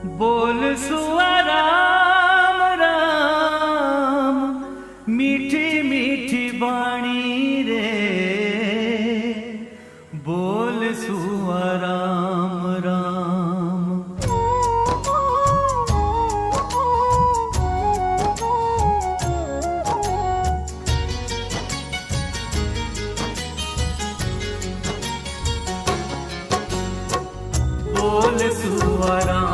बोल सुआ राम राम, मीठी मीठी बाणी रे। बोल सुआ राम राम। बोल सुआ राम